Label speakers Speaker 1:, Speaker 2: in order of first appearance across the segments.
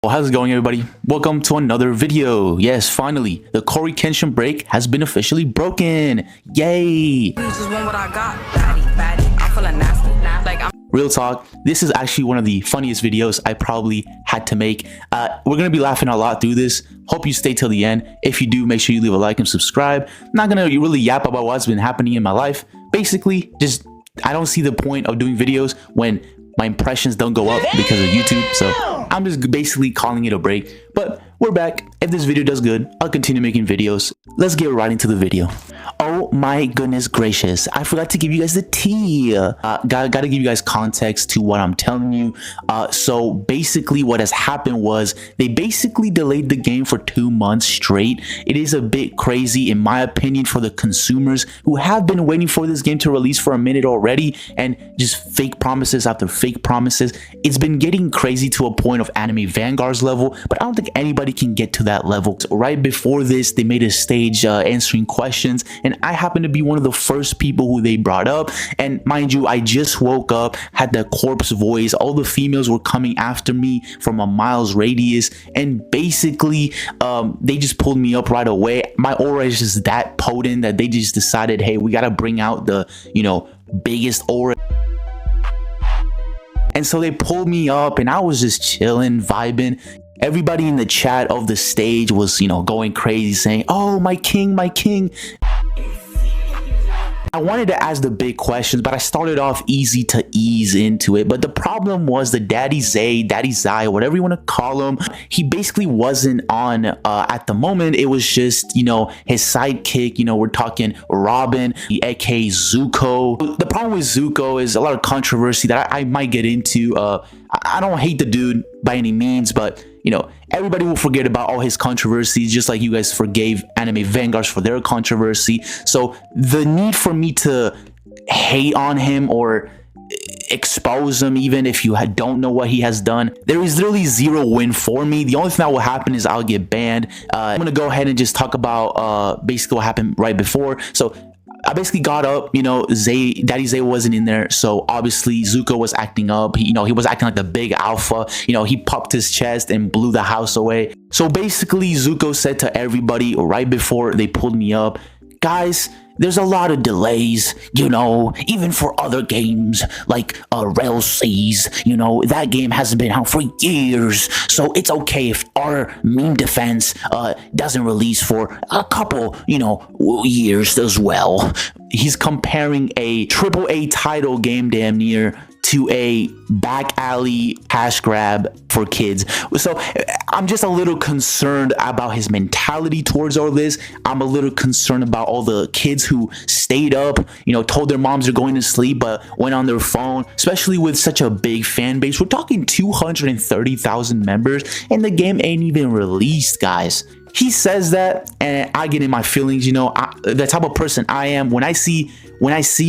Speaker 1: Well, how's it going, everybody? Welcome to another video. Yes, finally, the Cory Kenshin break has been officially broken. Yay! Real talk, this is actually one of the funniest videos I probably had to make. We're gonna be laughing a lot through this. Hope you stay till the end. If you do, make sure you leave a like and subscribe. I'm not gonna really yap about what's been happening in my life. Basically, just I don't see the point of doing videos when my impressions don't go up because of YouTube. So I'm just basically calling it a break. But we're back. If this video does good, I'll continue making videos. Let's get right into the video. Oh my goodness gracious, I forgot to give you guys the tea. Gotta give you guys context to what I'm telling you. So basically what has happened was they basically delayed the game for 2 months straight. It is a bit crazy in my opinion for the consumers who have been waiting for this game to release for a minute already, and just fake promises after fake promises. It's been getting crazy to a point of Anime Vanguard's level, but I don't think anybody can get to that level. So right before this, they made a stage answering questions, and I happen to be one of the first people who they brought up. And mind you, I just woke up, had the corpse voice, all the females were coming after me from a mile's radius, and basically they just pulled me up right away. My aura is just that potent that they just decided, hey, we gotta bring out the, you know, biggest aura. And so they pulled me up and I was just chilling, vibing. Everybody in the chat of the stage was, you know, going crazy saying, oh, my king, my king. I wanted to ask the big questions, but I started off easy to ease into it. But the problem was the Daddy Zai, whatever you want to call him, he basically wasn't on at the moment. It was just, you know, his sidekick. You know, we're talking Robin, aka Zuko. The problem with Zuko is a lot of controversy that I might get into. I don't hate the dude by any means, but you know, everybody will forget about all his controversies, just like you guys forgave Anime Vanguard for their controversy. So the need for me to hate on him or expose him, even if you don't know what he has done, there is literally zero win for me. The only thing that will happen is I'll get banned. I'm gonna go ahead and just talk about basically what happened right before. So I basically got up, you know, Daddy Zai wasn't in there, so obviously Zuko was acting up. He was acting like the big alpha. You know, he popped his chest and blew the house away. So basically Zuko said to everybody right before they pulled me up, guys, there's a lot of delays, you know, even for other games like Railseas, you know, that game hasn't been out for years. So it's okay if our meme defense doesn't release for a couple, you know, years as well. He's comparing a AAA title game damn near to a back alley cash grab for kids. So I'm just a little concerned about his mentality towards all this. I'm a little concerned about all the kids who stayed up, you know, told their moms they're going to sleep but went on their phone, especially with such a big fan base. We're talking 230,000 members and the game ain't even released, guys. He says that and I get in my feelings. You know, the type of person I am, when I see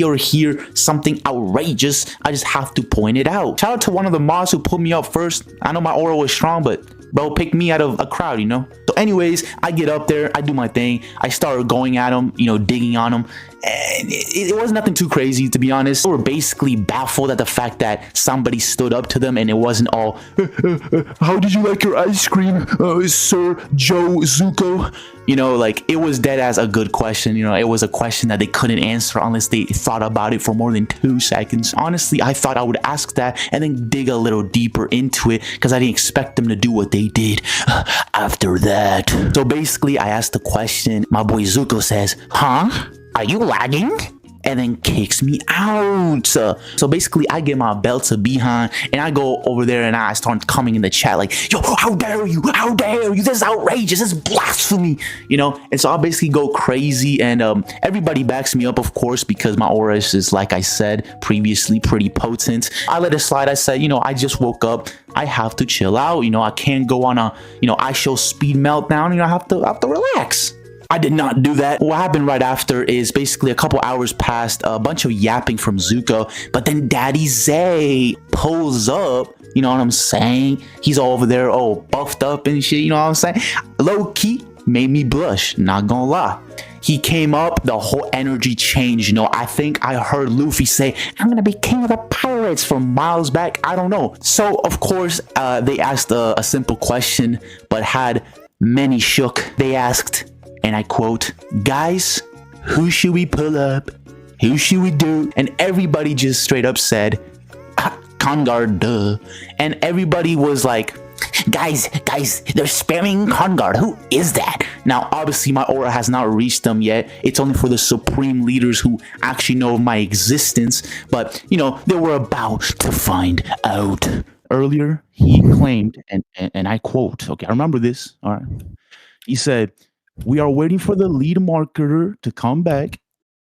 Speaker 1: or hear something outrageous, I just have to point it out. Shout out to one of the mods who pulled me up first. I know my aura was strong, but bro picked me out of a crowd, you know. So anyways, I get up there, I do my thing, I started going at him, you know, digging on him, and it was nothing too crazy, to be honest. They were basically baffled at the fact that somebody stood up to them and it wasn't all how did you like your ice cream, Sir Joe Zuko? You know, like, it was dead as a good question. You know, it was a question that they couldn't answer unless they thought about it for more than 2 seconds. Honestly, I thought I would ask that and then dig a little deeper into it because I didn't expect them to do what they did after that. So basically, I asked the question. My boy Zuko says, huh? Are you lagging? And then kicks me out. So basically I get my belt to behind and I go over there and I start coming in the chat like, yo, how dare you, this is outrageous, this is blasphemy, you know. And so I basically go crazy and everybody backs me up, of course, because my aura is, like I said previously, pretty potent. I let it slide. I said, you know, I just woke up, I have to chill out, you know. I can't go on a, you know, I show speed meltdown, you know. I have to relax. I did not do that. What happened right after is basically a couple hours passed, a bunch of yapping from Zuko, but then Daddy Zai pulls up, you know what I'm saying? He's all over there, all buffed up and shit, you know what I'm saying? Low key, made me blush, not gonna lie. He came up, the whole energy changed. You know, I think I heard Luffy say, "I'm gonna be king of the pirates" from miles back. I don't know. So, of course, they asked a simple question, but had many shook. They asked, and I quote, "Guys, who should we pull up? Who should we do?" And everybody just straight up said, Conguard, duh. And everybody was like, guys, they're spamming Conguard. Who is that? Now, obviously, my aura has not reached them yet. It's only for the supreme leaders who actually know of my existence. But, you know, they were about to find out. Earlier, he claimed, and I quote, okay, I remember this. All right. He said, "We are waiting for the lead marketer to come back,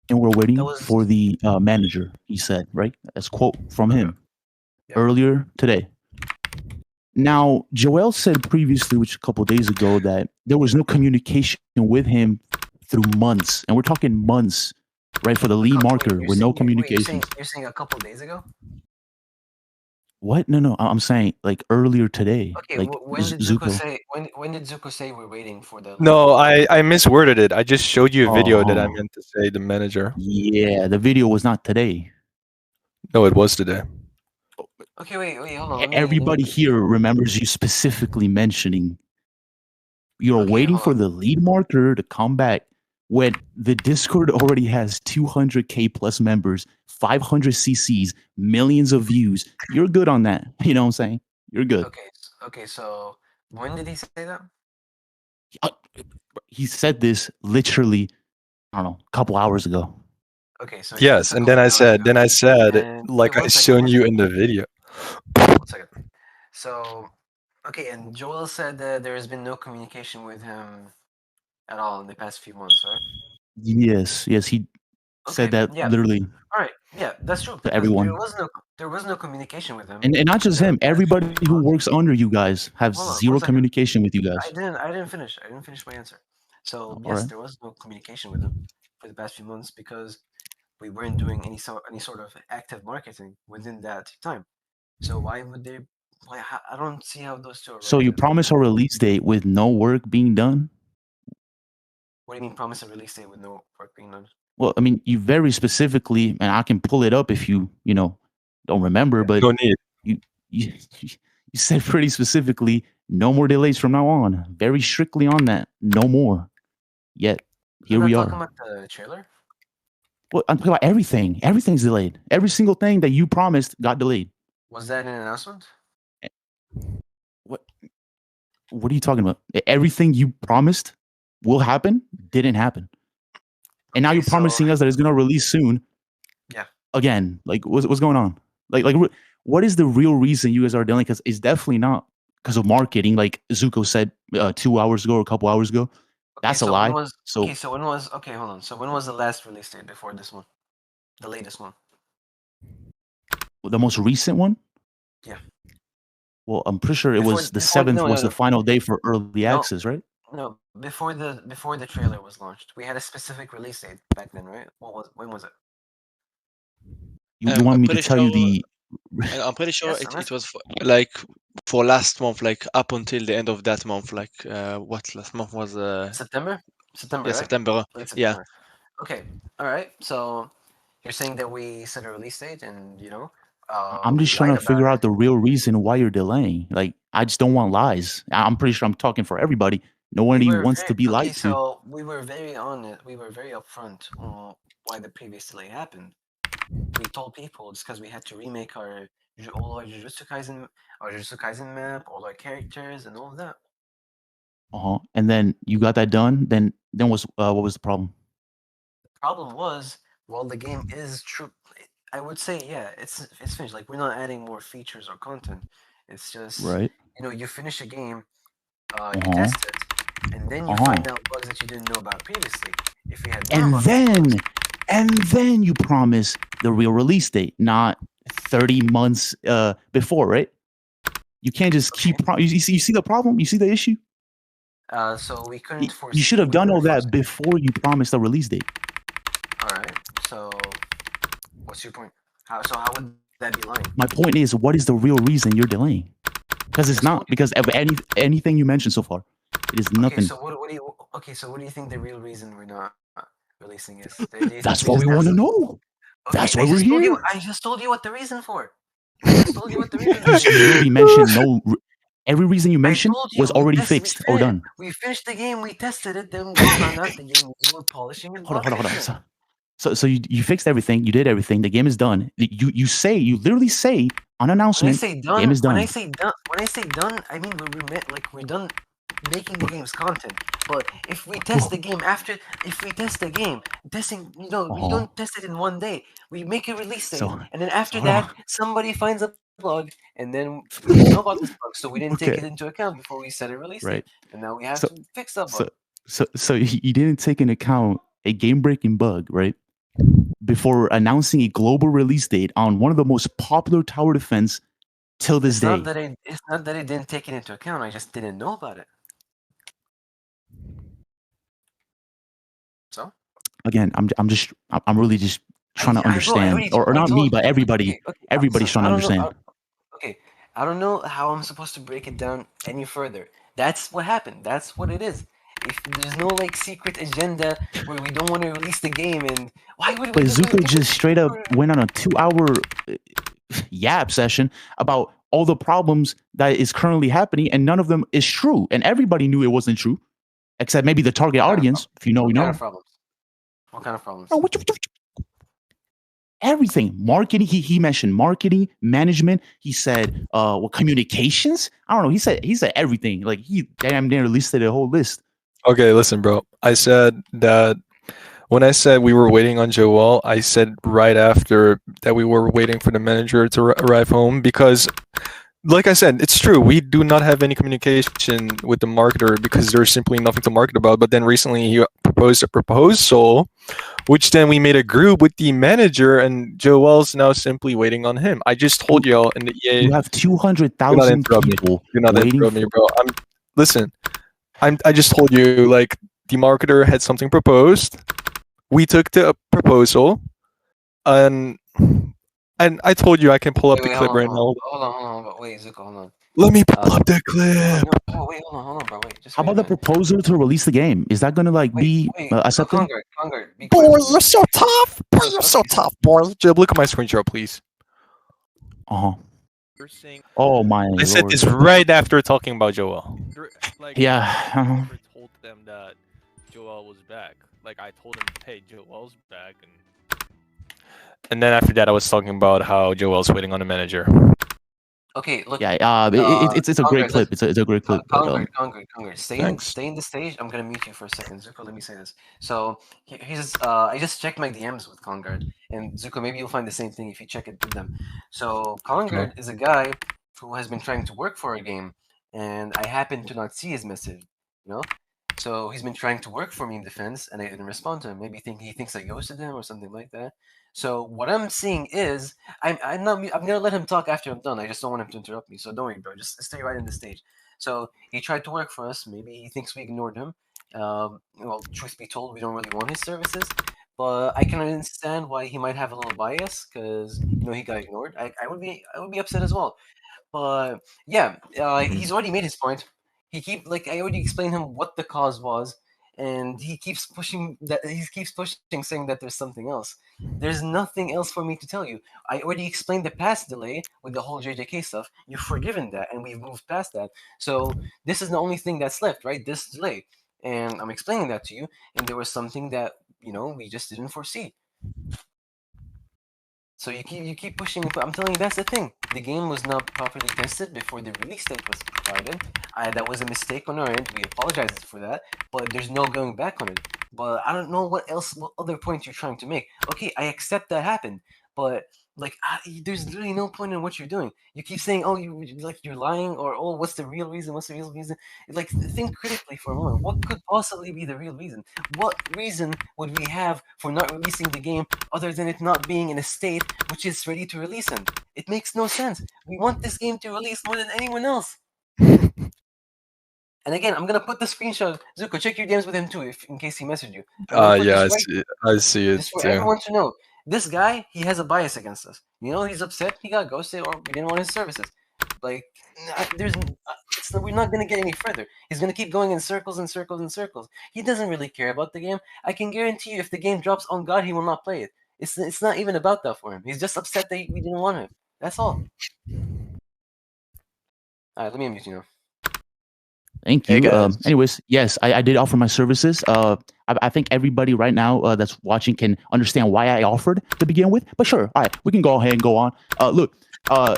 Speaker 1: and we're waiting for the manager," he said, right? That's a quote from him earlier today. Now, Joel said previously, which a couple days ago, that there was no communication with him through months. And we're talking months, right, for the lead marketer with no communication.
Speaker 2: You're saying a couple days ago?
Speaker 1: What? No, I'm saying like earlier today.
Speaker 2: Okay,
Speaker 1: like
Speaker 2: when did Zuko say? When did Zuko say we're waiting for the?
Speaker 3: No, I misworded it. I just showed you a video that I meant to say the manager.
Speaker 1: Yeah, the video was not today.
Speaker 3: No, it was today.
Speaker 2: Okay, wait, hold on.
Speaker 1: Everybody here remembers you specifically mentioning you're waiting for the lead marketer to come back when the Discord already has 200k plus members, 500 CCs, millions of views. You're good on that. You know what I'm saying? You're good.
Speaker 2: Okay. So when did he say that?
Speaker 1: He said this literally, I don't know, a couple hours ago.
Speaker 2: Okay, so
Speaker 3: yes, and then I said, like I shown you in the video.
Speaker 2: 1 second. So, okay, and Joel said that there has been no communication with him at all in the past few months, right?
Speaker 1: Yes, he said that literally.
Speaker 2: All right, yeah, that's true.
Speaker 1: To everyone.
Speaker 2: There was no communication with him.
Speaker 1: And not just him. Everybody who works under you guys have zero communication with you guys.
Speaker 2: I didn't finish my answer. So yes, there was no communication with him for the past few months because we weren't doing any sort of active marketing within that time. So why would they? I don't see how those two are.
Speaker 1: So you promise a release date with no work being done?
Speaker 2: What do you mean promise a release date with no work being done?
Speaker 1: Well, I mean, you very specifically, and I can pull it up if you don't remember, but
Speaker 3: no need.
Speaker 1: You said pretty specifically, no more delays from now on. Very strictly on that, no more. Yet here we are.
Speaker 2: Talking about the trailer?
Speaker 1: Well, I'm talking about everything. Everything's delayed. Every single thing that you promised got delayed.
Speaker 2: Was that an announcement?
Speaker 1: What are you talking about? Everything you promised will happen didn't happen. And now you're promising us that it's going to release soon.
Speaker 2: Yeah.
Speaker 1: Again, like what's going on? Like what is the real reason you guys are delaying? Because it's definitely not because of marketing, like Zuko said 2 hours ago or a couple hours ago. That's a lie.
Speaker 2: Hold on. So when was the last release date before this one? The latest one?
Speaker 1: The most recent one?
Speaker 2: Yeah.
Speaker 1: Well, I'm pretty sure it was the 7th was the final day for early access, right?
Speaker 2: No, before the trailer was launched, we had a specific release date back then, right? When was it?
Speaker 1: You want me to tell you the?
Speaker 4: I'm pretty sure it was for last month, like up until the end of that month. Like what last month was?
Speaker 2: September.
Speaker 4: Yeah,
Speaker 2: right?
Speaker 4: September. Yeah.
Speaker 2: Okay. All right. So you're saying that we set a release date, and
Speaker 1: I'm just trying to figure out the real reason why you're delaying. Like, I just don't want lies. I'm pretty sure I'm talking for everybody. Nobody wants to be lied to.
Speaker 2: So we were very on it. We were very upfront on why the previous delay happened. We told people it's because we had to remake all our Jujutsu Kaisen map, all our characters, and all of that.
Speaker 1: And then you got that done. Then what was the problem?
Speaker 2: The problem was, well, the game is true. I would say, yeah, it's finished. Like, we're not adding more features or content. It's just you finish a game, you test it, and then you find out bugs that you didn't know about previously. If you had
Speaker 1: and then you promise the real release date, not 30 months before, right? You can't just keep. You see the problem? You see the issue?
Speaker 2: So we couldn't force.
Speaker 1: You should have done all that before you promised a release date.
Speaker 2: All right. So, what's your point? How would that be lying?
Speaker 1: My point is, what is the real reason you're delaying? Because it's not because of anything you mentioned so far. It is nothing.
Speaker 2: So okay. So what do you think the real reason we're not releasing is?
Speaker 1: That's what we want to know.
Speaker 2: Okay,
Speaker 1: That's why we're here.
Speaker 2: I just told you what the reason for. I just told you what the reason is.
Speaker 1: You literally mentioned no. Every reason you mentioned was already fixed or done.
Speaker 2: We finished the game. We tested it. Then we found out the game. We were polishing it.
Speaker 1: Hold on. So you fixed everything. You did everything. The game is done. You literally say on announcement.
Speaker 2: When I say done,
Speaker 1: game is done.
Speaker 2: When I say done, I mean we're done making the game's content. But if we test the game testing, we don't test it in one day. We make a release date, and then after that, somebody finds a bug, and then we didn't know about this bug, so we didn't take it into account before we set a release date, and now we have to fix that bug.
Speaker 1: So you didn't take into account a game-breaking bug, right? Before announcing a global release date on one of the most popular tower defense till this day.
Speaker 2: It's not that I didn't take it into account. I just didn't know about it. So again,
Speaker 1: I'm really just trying to understand, or not me, but everybody. Everybody's trying to understand.
Speaker 2: I don't know how I'm supposed to break it down any further. That's what happened. That's what it is. If there's no like secret agenda where we don't want to release the game, and why would we?
Speaker 1: But Zuko just straight up went on a 2-hour yap session about all the problems that is currently happening, and none of them is true, and everybody knew it wasn't true, except maybe the target audience. If you know, you know.
Speaker 2: What kind of problems?
Speaker 1: Oh, everything. Marketing. He mentioned marketing, management. He said, communications. I don't know. He said everything. Like he damn near listed a whole list.
Speaker 3: Okay, listen, bro. I said that when I said we were waiting on Joel, I said right after that we were waiting for the manager to arrive home because, like I said, it's true. We do not have any communication with the marketer because there's simply nothing to market about. But then recently he proposed a proposal, which then we made a group with the manager, and Joel's now simply waiting on him. I just told y'all in the EA.
Speaker 1: You have 200,000 people.
Speaker 3: Do not interrupt me, bro. Listen. I just told you, like, the marketer had something proposed. We took the proposal, and I told you I can pull up the clip right now.
Speaker 2: Hold on. Wait, Zuko, hold on.
Speaker 3: Let me pull up the clip.
Speaker 2: No, wait, hold on, bro. Wait.
Speaker 1: How about the proposal to release the game? Is that gonna be accepted?
Speaker 2: Conger,
Speaker 3: boy, you're so tough. Boy, you're so tough, boy. Jib, look at my screenshot, please.
Speaker 1: Oh my!
Speaker 3: I said this right after talking about Joel.
Speaker 1: Like, yeah.
Speaker 3: I told them that Joel was back. Like I told him, hey, Joel's back, and then after that, I was talking about how Joel's waiting on the manager.
Speaker 2: Okay, look.
Speaker 1: Yeah, it's a great clip. It's a great clip.
Speaker 2: Conger, stay in the stage. I'm gonna mute you for a second, Zuko. Let me say this. So I just checked my DMs with Conger, and Zuko, maybe you'll find the same thing if you check it with them. So Conger is a guy who has been trying to work for a game, and I happen to not see his message. So he's been trying to work for me in defense, and I didn't respond to him. Maybe he thinks I ghosted him or something like that. So what I'm seeing is I'm gonna let him talk after I'm done. I just don't want him to interrupt me. So don't worry, bro. Just stay right in the stage. So he tried to work for us. Maybe he thinks we ignored him. Well, truth be told, we don't really want his services. But I can understand why he might have a little bias because he got ignored. I would be upset as well. But yeah, he's already made his point. I already explained him what the cause was. And he keeps pushing, saying that there's something else. There's nothing else for me to tell you. I already explained the past delay with the whole JJK stuff. You've forgiven that, and we've moved past that. So this is the only thing that's left, right? This delay. And I'm explaining that to you, and there was something that, we just didn't foresee. So you keep pushing. I'm telling you, that's the thing. The game was not properly tested before the release date was provided. That was a mistake on our end. We apologize for that, but there's no going back on it. But I don't know what other point you're trying to make. Okay, I accept that happened, but there's really no point in what you're doing. You keep saying, "Oh, you're lying," or "Oh, what's the real reason? What's the real reason?" Think critically for a moment. What could possibly be the real reason? What reason would we have for not releasing the game other than it not being in a state which is ready to release in? It makes no sense. We want this game to release more than anyone else. And again, I'm gonna put the screenshot. Zuko, check your DMs with him too, in case he messaged you.
Speaker 3: Yeah, I see it.
Speaker 2: Just for everyone to know. This guy, he has a bias against us. He's upset he got ghosted or we didn't want his services. Like, we're not gonna get any further. He's gonna keep going in circles and circles and circles. He doesn't really care about the game. I can guarantee you, if the game drops, on God, he will not play it. It's not even about that for him. He's just upset that we didn't want him. That's all. All right, let me unmute you now.
Speaker 1: Thank you. Anyways, yes, I did offer my services. I think everybody right now that's watching can understand why I offered to begin with. But sure, all right, we can go ahead and go on. Look, I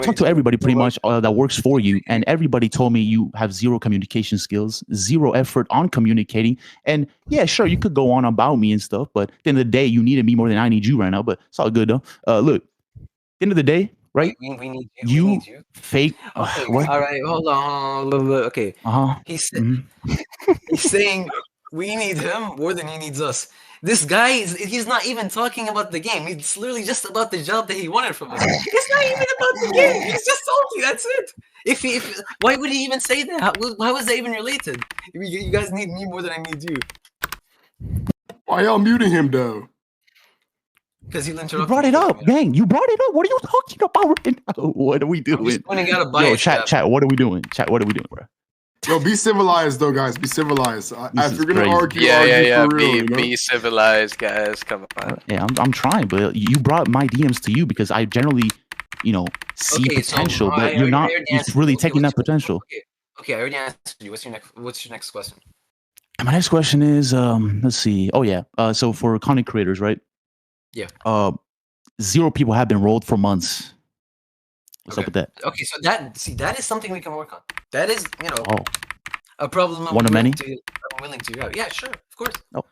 Speaker 1: talked to everybody pretty much that works for you, and everybody told me you have zero communication skills, zero effort on communicating. And yeah, sure, you could go on about me and stuff, but at the end of the day, you needed me more than I need you right now. But it's all good though. Look, at the end of the day, right?
Speaker 2: We need you.
Speaker 1: You
Speaker 2: we need you.
Speaker 1: Fake.
Speaker 2: Okay,
Speaker 1: What?
Speaker 2: all right, hold on. Okay. He's saying we need him more than he needs us. This guy he's not even talking about the game. It's literally just about the job that he wanted from us. It's not even about the game. He's just salty. That's it. If why would he even say that? How was that even related? You guys need me more than I need you.
Speaker 5: Why y'all muting him though?
Speaker 2: Because you
Speaker 1: You brought it up, gang. You brought it up. What are you talking about right now? What are we doing?
Speaker 2: I'm just pointing out a bias.
Speaker 1: Yo, chat. What are we doing? Chat. What are we doing, bro?
Speaker 5: Yo, be civilized though, guys. Be civilized. If you're gonna
Speaker 1: crazy.
Speaker 5: argue, argue for real. You know?
Speaker 6: Be civilized, guys. Come on.
Speaker 1: Yeah, I'm trying, but you brought my DMs to you because I generally, see potential, but you're not really taking that potential.
Speaker 2: Okay, I already answered you. What's your next question?
Speaker 1: My next question is, let's see. Oh yeah. So for content creators, right?
Speaker 2: Yeah.
Speaker 1: 0 people have been rolled for months. What's up with that?
Speaker 2: Okay, so that is something we can work on. That is, a problem.
Speaker 1: One of many.
Speaker 2: I'm willing to have. Yeah, sure, of course.
Speaker 1: Oh,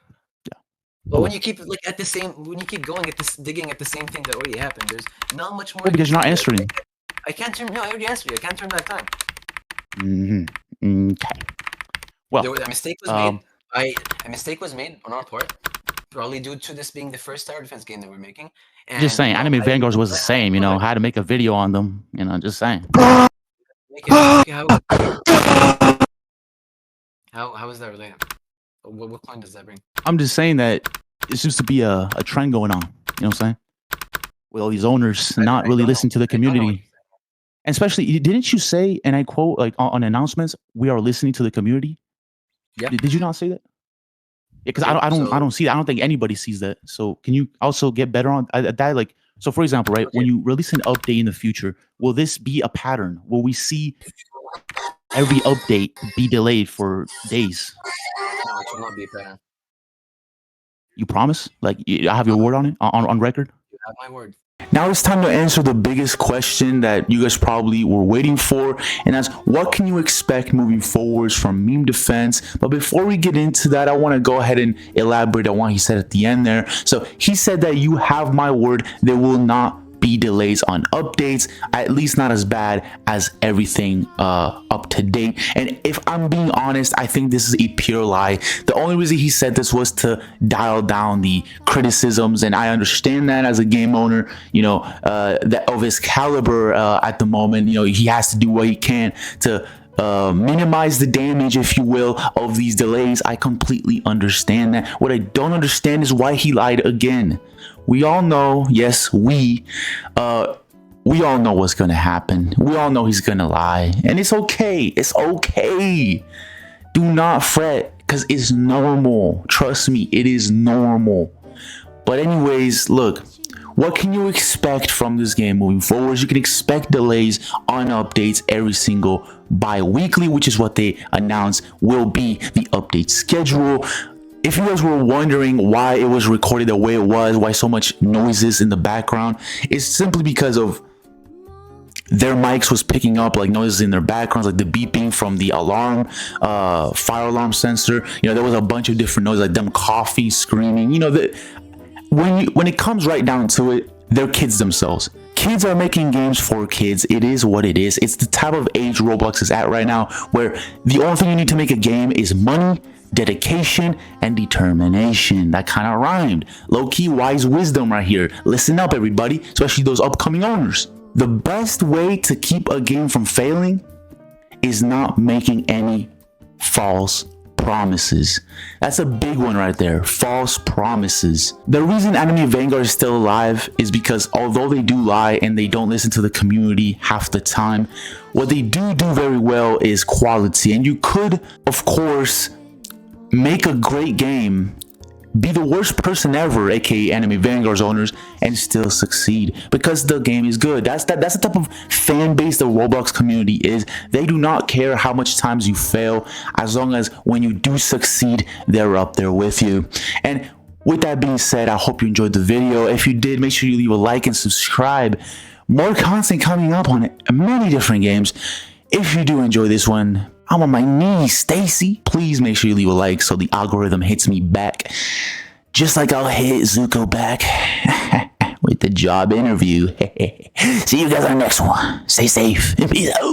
Speaker 1: yeah.
Speaker 2: But when you keep when you keep going at this, digging at the same thing that already happened, there's not much more.
Speaker 1: Well, because you're not answering.
Speaker 2: I can't turn. No, I already answered you. I can't turn back time.
Speaker 1: Okay. Well,
Speaker 2: a mistake was made. A mistake was made on our part, probably due to this being the first tower defense game that we're making. And,
Speaker 1: just saying, Anime Vanguards was the same. How to make a video on them. Just saying.
Speaker 2: How is that related? What point does that bring?
Speaker 1: I'm just saying that it seems to be a trend going on. You know what I'm saying? With all these owners not really listening to the community. And especially, didn't you say, and I quote, like on announcements, we are listening to the community?
Speaker 2: Yeah.
Speaker 1: Did you not say that? Yeah, because I don't see that. I don't think anybody sees that. So can you also get better on that? Like, so for example, right, when you release an update in the future, will this be a pattern? Will we see every update be delayed for days?
Speaker 2: No, it will not be a pattern.
Speaker 1: You promise? Like, I have your word on it, on record?
Speaker 2: You have my word.
Speaker 1: Now it's time to answer the biggest question that you guys probably were waiting for, and that's what can you expect moving forwards from Meme Defense? But before we get into that, I want to go ahead and elaborate on what he said at the end there. So he said that you have my word, there will not be delays on updates, at least not as bad as everything up to date. And if I'm being honest, I think this is a pure lie. The only reason he said this was to dial down the criticisms, and I understand that as a game owner, that of his caliber at the moment, he has to do what he can to minimize the damage, if you will, of these delays. I completely understand that. What I don't understand is why he lied again. We all know, yes, we all know what's gonna happen. We all know he's gonna lie, and it's okay. It's okay. Do not fret, because it's normal. Trust me, it is normal. But anyways, look, what can you expect from this game moving forward? You can expect delays on updates every single bi-weekly, which is what they announced will be the update schedule. If you guys were wondering why it was recorded the way it was, why so much noises in the background, it's simply because of their mics was picking up like noises in their backgrounds, like the beeping from the alarm, fire alarm sensor. There was a bunch of different noises, like them coughing, screaming. When it comes right down to it, they're kids themselves. Kids are making games for kids. It is what it is. It's the type of age Roblox is at right now, where the only thing you need to make a game is money, dedication, and determination. That kind of rhymed. Low-key wise wisdom right here. Listen up, everybody, especially those upcoming owners. The best way to keep a game from failing is not making any false promises. That's a big one right there. False promises. The reason Anime Vanguard is still alive is because although they do lie and they don't listen to the community half the time, what they do very well is quality. And you could, of course, make a great game, be the worst person ever, aka Anime Vanguard's owners, and still succeed because the game is good. That's the type of fan base the Roblox community is. They do not care how much times you fail, as long as when you do succeed, they're up there with you. And with that being said, I hope you enjoyed the video. If you did, make sure you leave a like and subscribe. More content coming up on many different games. If you do enjoy this one, I'm on my knees, Stacy. Please make sure you leave a like so the algorithm hits me back. Just like I'll hit Zuko back with the job interview. See you guys on the next one. Stay safe and peace out.